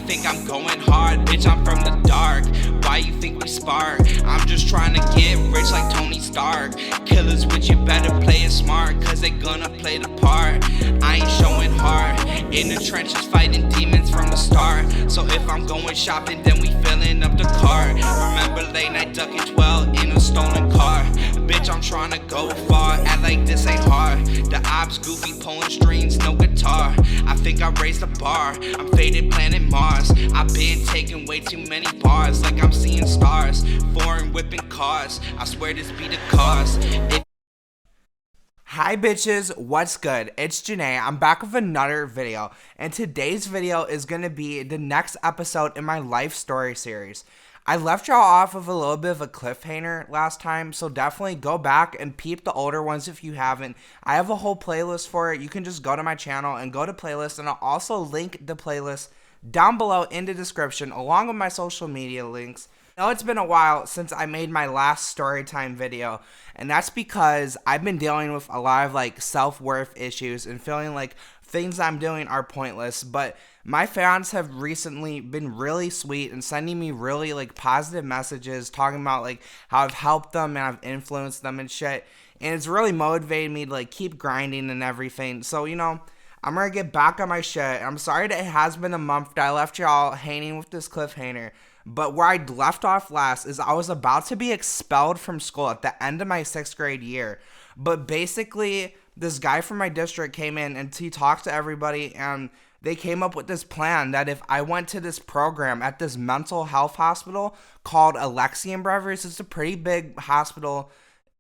think I'm going hard, bitch, I'm from the dark. Why you think we spark? I'm just trying to get rich like Tony Stark. Killers with you better play it smart, cause they gonna play the part. I ain't showing heart, in the trenches fighting demons from the start. So if I'm going shopping, then we filling up the cart. Remember late night ducking 12 in a stolen car. Bitch, I'm trying to go far, act like this ain't hard. The ops goofy pulling strings, no guitar. I think I raised the bar, I'm faded planet Mars. I've been taking way too many bars, like I'm seeing stars. Foreign whipping cars, I swear this be the cause. Hi bitches, what's good? It's Janae. I'm back with another video, and today's video is going to be the next episode in my life story series. I left y'all off with a little bit of a cliffhanger last time, so definitely go back and peep the older ones if you haven't. I have a whole playlist for it. You can just go to my channel and go to playlist, and I'll also link the playlist down below in the description along with my social media links. I know it's been a while since I made my last storytime video, and that's because I've been dealing with a lot of like self-worth issues and feeling like things I'm doing are pointless. But my fans have recently been really sweet and sending me really like positive messages talking about like how I've helped them and I've influenced them and shit, and it's really motivated me to like keep grinding and everything. So you know, I'm gonna get back on my shit. I'm sorry that it has been a month that I left y'all hanging with this cliffhanger. But where I left off last is I was about to be expelled from school at the end of my 6th grade year. But basically, this guy from my district came in and he talked to everybody, and they came up with this plan that if I went to this program at this mental health hospital called Alexian Brothers, it's a pretty big hospital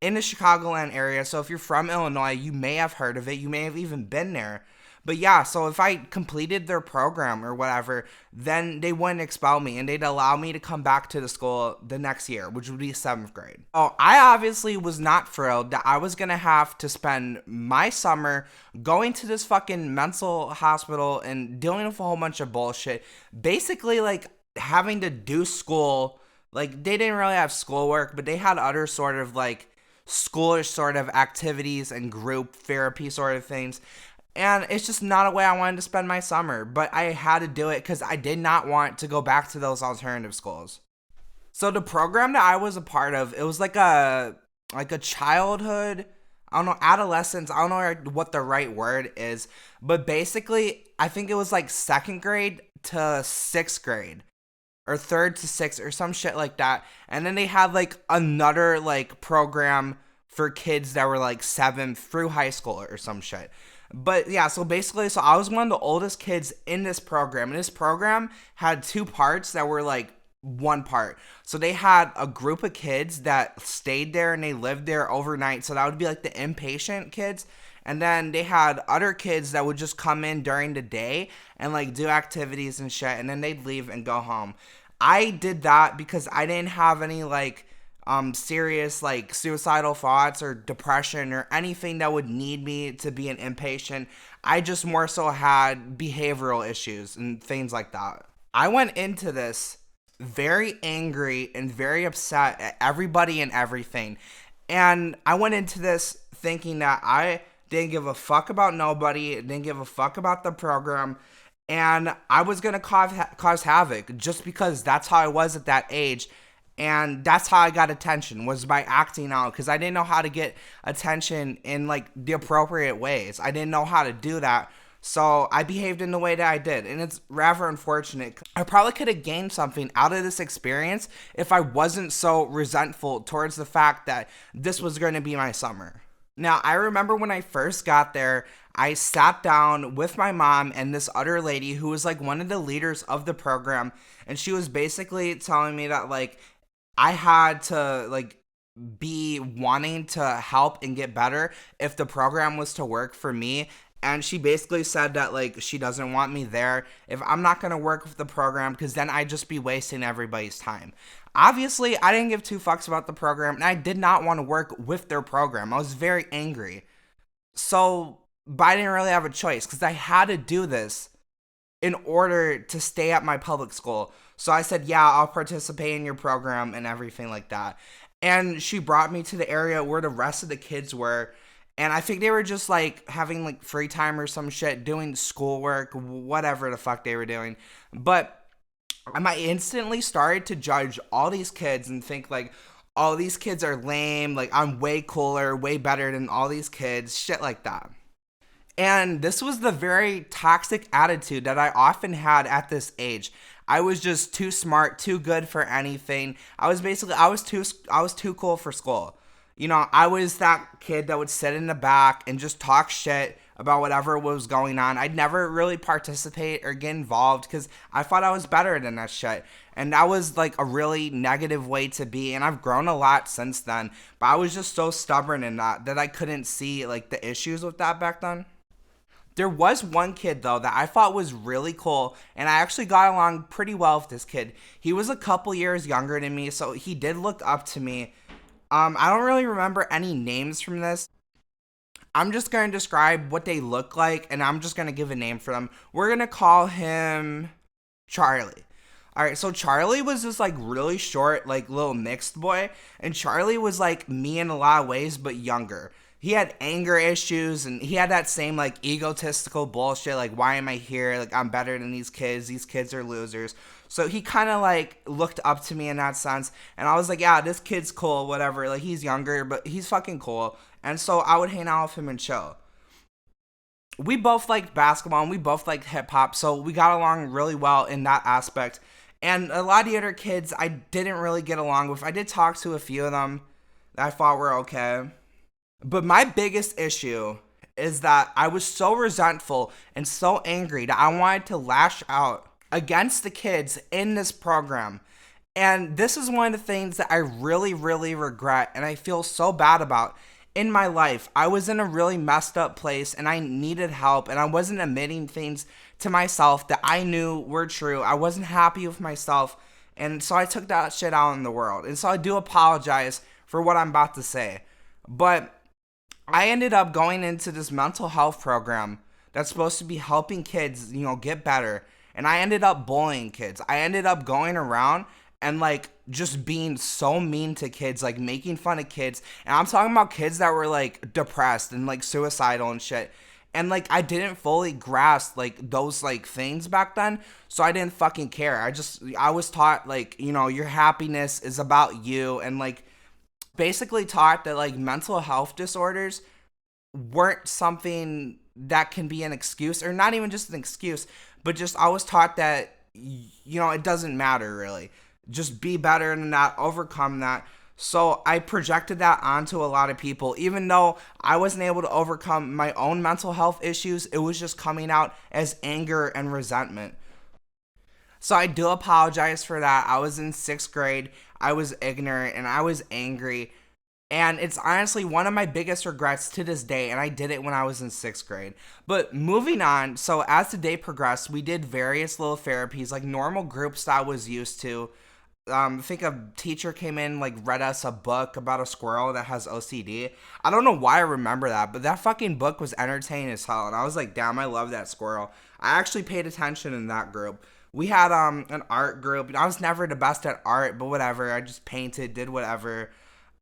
in the Chicagoland area. So if you're from Illinois, you may have heard of it. You may have even been there. But yeah, so if I completed their program or whatever, then they wouldn't expel me and they'd allow me to come back to the school the next year, which would be 7th grade. Oh, I obviously was not thrilled that I was going to have to spend my summer going to this fucking mental hospital and dealing with a whole bunch of bullshit. Basically, like, having to do school. Like, they didn't really have schoolwork, but they had other sort of, like, schoolish sort of activities and group therapy sort of things. And it's just not a way I wanted to spend my summer, but I had to do it because I did not want to go back to those alternative schools. So the program that I was a part of, it was like a childhood, I don't know, adolescence, I don't know what the right word is, but basically I think it was like 2nd grade to 6th grade, or 3rd to 6th, or some shit like that. And then they had like another like program for kids that were like 7 through high school or some shit. But yeah, so basically, so I was one of the oldest kids in this program, and this program had 2 parts that were like one part. So they had a group of kids that stayed there and they lived there overnight, so that would be like the inpatient kids. And then they had other kids that would just come in during the day and like do activities and shit, and then they'd leave and go home. I did that because I didn't have any like serious like suicidal thoughts or depression or anything that would need me to be an inpatient. I just more so had behavioral issues and things like that. I went into this very angry and very upset at everybody and everything. And I went into this thinking that I didn't give a fuck about nobody, didn't give a fuck about the program, and I was gonna cause havoc just because that's how I was at that age. And that's how I got attention, was by acting out, because I didn't know how to get attention in like the appropriate ways. I didn't know how to do that, so I behaved in the way that I did, and it's rather unfortunate. I probably could have gained something out of this experience if I wasn't so resentful towards the fact that this was going to be my summer. Now, I remember when I first got there, I sat down with my mom and this other lady who was like one of the leaders of the program, and she was basically telling me that like I had to like be wanting to help and get better if the program was to work for me. And she basically said that like she doesn't want me there if I'm not going to work with the program, because then I'd just be wasting everybody's time. Obviously, I didn't give 2 fucks about the program, and I did not want to work with their program. I was very angry. So, but I didn't really have a choice because I had to do this in order to stay at my public school. So I said, yeah, I'll participate in your program and everything like that. And she brought me to the area where the rest of the kids were. And I think they were just like having like free time or some shit, doing schoolwork, whatever the fuck they were doing. But I instantly started to judge all these kids and think like, all these kids are lame, like I'm way cooler, way better than all these kids, shit like that. And this was the very toxic attitude that I often had at this age. I was just too smart, too good for anything. I was too cool for school. I was that kid that would sit in the back and just talk shit about whatever was going on. I'd never really participate or get involved because I thought I was better than that shit. And that was like a really negative way to be. And I've grown a lot since then. But I was just so stubborn in that I couldn't see like the issues with that back then. There was one kid though that I thought was really cool, and I actually got along pretty well with this kid. He was a couple years younger than me, so he did look up to me. I don't really remember any names from this. I'm just going to describe what they look like, and I'm just going to give a name for them. We're going to call him Charlie. All right, so Charlie was this like really short, like little mixed boy, and Charlie was like me in a lot of ways, but younger. He had anger issues, and he had that same like egotistical bullshit, like why am I here? Like I'm better than these kids. These kids are losers. So he kind of like looked up to me in that sense, and I was like, yeah, this kid's cool, whatever. Like he's younger, but he's fucking cool. And so I would hang out with him and chill. We both liked basketball and we both liked hip hop, so we got along really well in that aspect. And a lot of the other kids I didn't really get along with. I did talk to a few of them that I thought were okay. But my biggest issue is that I was so resentful and so angry that I wanted to lash out against the kids in this program. And this is one of the things that I really, really regret and I feel so bad about in my life. I was in a really messed up place and I needed help, and I wasn't admitting things to myself that I knew were true. I wasn't happy with myself, and so I took that shit out in the world. And so I do apologize for what I'm about to say. But I ended up going into this mental health program that's supposed to be helping kids, get better. And I ended up bullying kids. I ended up going around and like just being so mean to kids, like making fun of kids. And I'm talking about kids that were like depressed and like suicidal and shit. And like I didn't fully grasp like those like things back then, so I didn't fucking care. I was taught like, your happiness is about you, and like basically taught that like mental health disorders weren't something that can be an excuse, or not even just an excuse, but just I was taught that it doesn't matter really. Just be better than that, overcome that. So I projected that onto a lot of people. Even though I wasn't able to overcome my own mental health issues, it was just coming out as anger and resentment. So I do apologize for that. I was in 6th grade. I was ignorant and I was angry. And it's honestly one of my biggest regrets to this day, and I did it when I was in 6th grade. But moving on, so as the day progressed, we did various little therapies, like normal groups that I was used to. I think a teacher came in, like read us a book about a squirrel that has OCD. I don't know why I remember that, but that fucking book was entertaining as hell, and I was like, damn, I love that squirrel. I actually paid attention in that group. We had an art group. I was never the best at art, but whatever. I just painted, did whatever.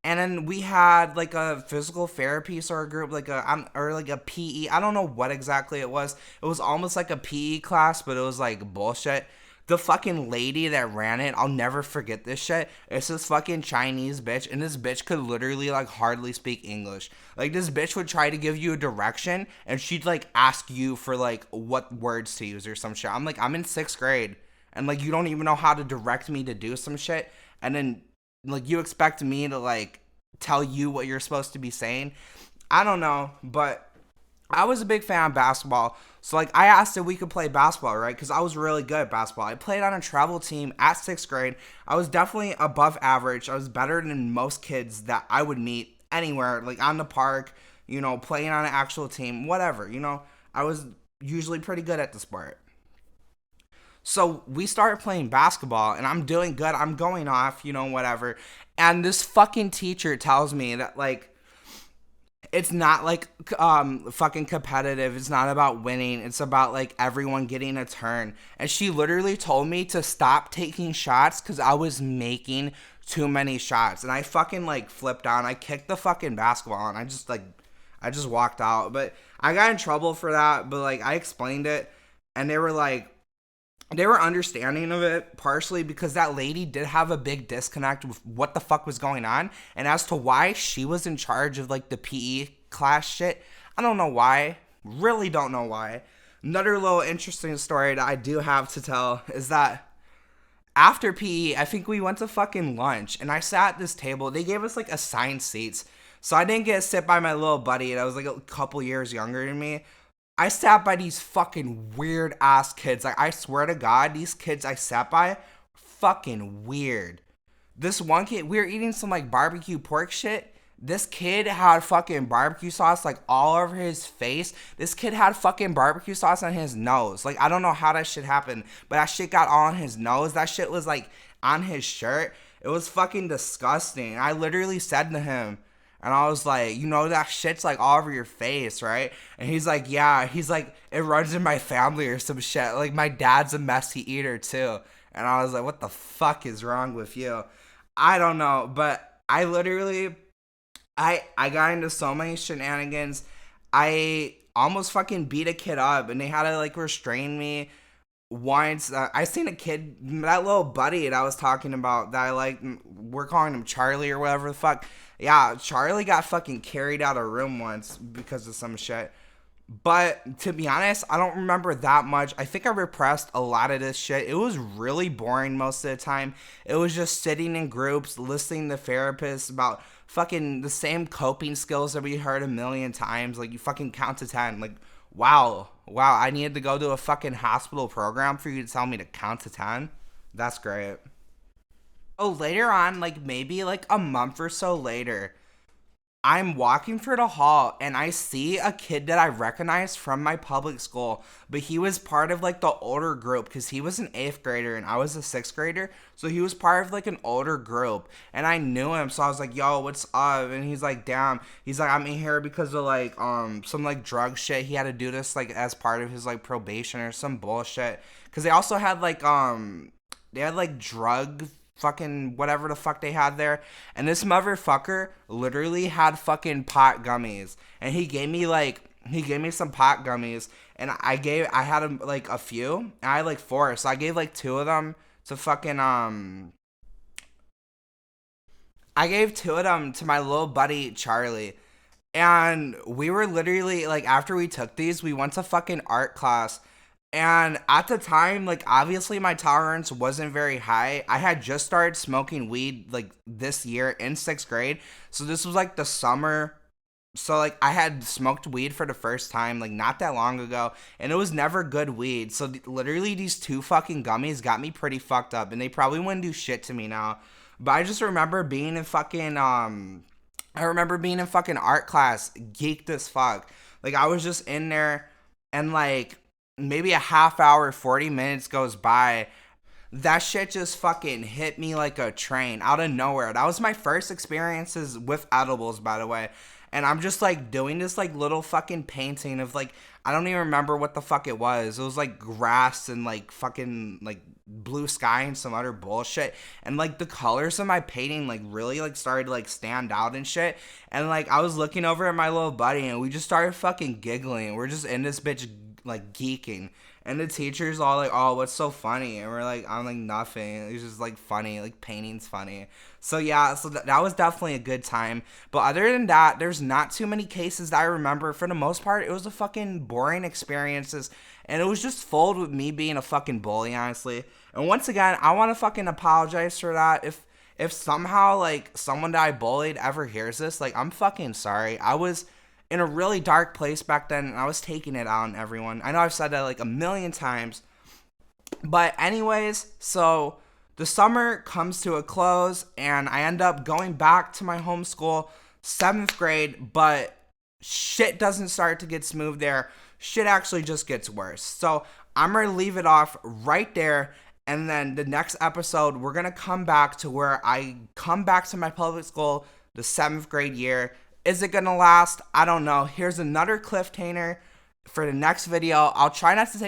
And then we had like a physical therapy sort of group, like a PE. I don't know what exactly it was. It was almost like a PE class, but it was like bullshit. The fucking lady that ran it, I'll never forget this shit. It's this fucking Chinese bitch, and this bitch could literally like hardly speak English. Like this bitch would try to give you a direction, and she'd like ask you for like what words to use or some shit. I'm like, I'm in 6th grade, and like you don't even know how to direct me to do some shit, and then like you expect me to like tell you what you're supposed to be saying. I don't know, but I was a big fan of basketball. So like I asked if we could play basketball, right? Because I was really good at basketball. I played on a travel team at 6th grade. I was definitely above average. I was better than most kids that I would meet anywhere, like on the park, playing on an actual team, whatever, I was usually pretty good at the sport. So we started playing basketball, and I'm doing good. I'm going off, whatever. And this fucking teacher tells me that, like, it's not, like, fucking competitive. It's not about winning. It's about, like, everyone getting a turn. And she literally told me to stop taking shots because I was making too many shots. And I fucking, like, flipped out. I kicked the fucking basketball, and I just walked out. But I got in trouble for that. But, like, I explained it, and they were like, they were understanding of it partially because that lady did have a big disconnect with what the fuck was going on, and as to why she was in charge of like the PE class shit. I don't know why. Really don't know why. Another little interesting story that I do have to tell is that after PE, I think we went to fucking lunch, and I sat at this table. They gave us like assigned seats, so I didn't get to sit by my little buddy that was like a couple years younger than me. I sat by these fucking weird ass kids. Like, I swear to God, these kids I sat by, fucking weird. This one kid, we were eating some like barbecue pork shit. This kid had fucking barbecue sauce like all over his face. This kid had fucking barbecue sauce on his nose. Like, I don't know how that shit happened, but that shit got all on his nose. That shit was like on his shirt. It was fucking disgusting. I literally said to him, and I was like, you know, that shit's like all over your face, right? And he's like, yeah. He's like, it runs in my family or some shit. Like, my dad's a messy eater too. And I was like, what the fuck is wrong with you? I don't know. But I literally, I got into so many shenanigans. I almost fucking beat a kid up, and they had to like restrain me. Once I seen a kid, that little buddy that I was talking about, that I like, we're calling him Charlie or whatever the fuck. Yeah, Charlie got fucking carried out of a room once because of some shit. But to be honest, I don't remember that much. I think I repressed a lot of this shit. It was really boring most of the time. It was just sitting in groups, listening to therapists about fucking the same coping skills that we heard a million times. Like, you fucking count to 10. Like, wow, I needed to go to a fucking hospital program for you to tell me to count to 10? That's great. Oh, later on, like maybe like a month or so later, I'm walking through the hall and I see a kid that I recognize from my public school, but he was part of like the older group because he was an 8th grader and I was a 6th grader. So he was part of like an older group and I knew him. So I was like, yo, what's up? And he's like, damn. He's like, I'm in here because of like some like drug shit. He had to do this like as part of his like probation or some bullshit. Cause they also had like they had like drug fucking whatever the fuck they had there, and this motherfucker literally had fucking pot gummies, and he gave me some pot gummies, and I had him like a few, and I had like 4, so I gave like 2 of them to fucking I gave 2 of them to my little buddy Charlie. And we were literally like, after we took these, we went to fucking art class. And at the time, like, obviously my tolerance wasn't very high. I had just started smoking weed like this year in 6th grade. So this was like the summer. So like I had smoked weed for the first time like not that long ago, and it was never good weed. So literally these 2 fucking gummies got me pretty fucked up, and they probably wouldn't do shit to me now. But I just remember being in fucking art class, geeked as fuck. Like, I was just in there, and like maybe a half hour, 40 minutes goes by. That shit just fucking hit me like a train out of nowhere. That was my first experiences with edibles, by the way. And I'm just like doing this like little fucking painting of like, I don't even remember what the fuck it was. It was like grass and like fucking like blue sky and some other bullshit. And like the colors of my painting like really like started to like stand out and shit. And like I was looking over at my little buddy and we just started fucking giggling. We're just in this bitch like geeking. And the teacher's all like, oh, what's so funny? And we're like, I'm like, nothing. It's just like funny. Like, painting's funny. So yeah, so that was definitely a good time. But other than that, there's not too many cases that I remember. For the most part, it was a fucking boring experiences. And it was just full with me being a fucking bully, honestly. And once again, I want to fucking apologize for that. If somehow, like, someone that I bullied ever hears this, like, I'm fucking sorry. I was in a really dark place back then, and I was taking it out on everyone. I know I've said that like a million times. But anyways, so the summer comes to a close, and I end up going back to my home school, 7th grade, but shit doesn't start to get smooth there. Shit actually just gets worse. So I'm going to leave it off right there. And then the next episode, we're going to come back to where I come back to my public school the 7th grade year. Is it gonna last? I don't know. Here's another cliffhanger for the next video. I'll try not to take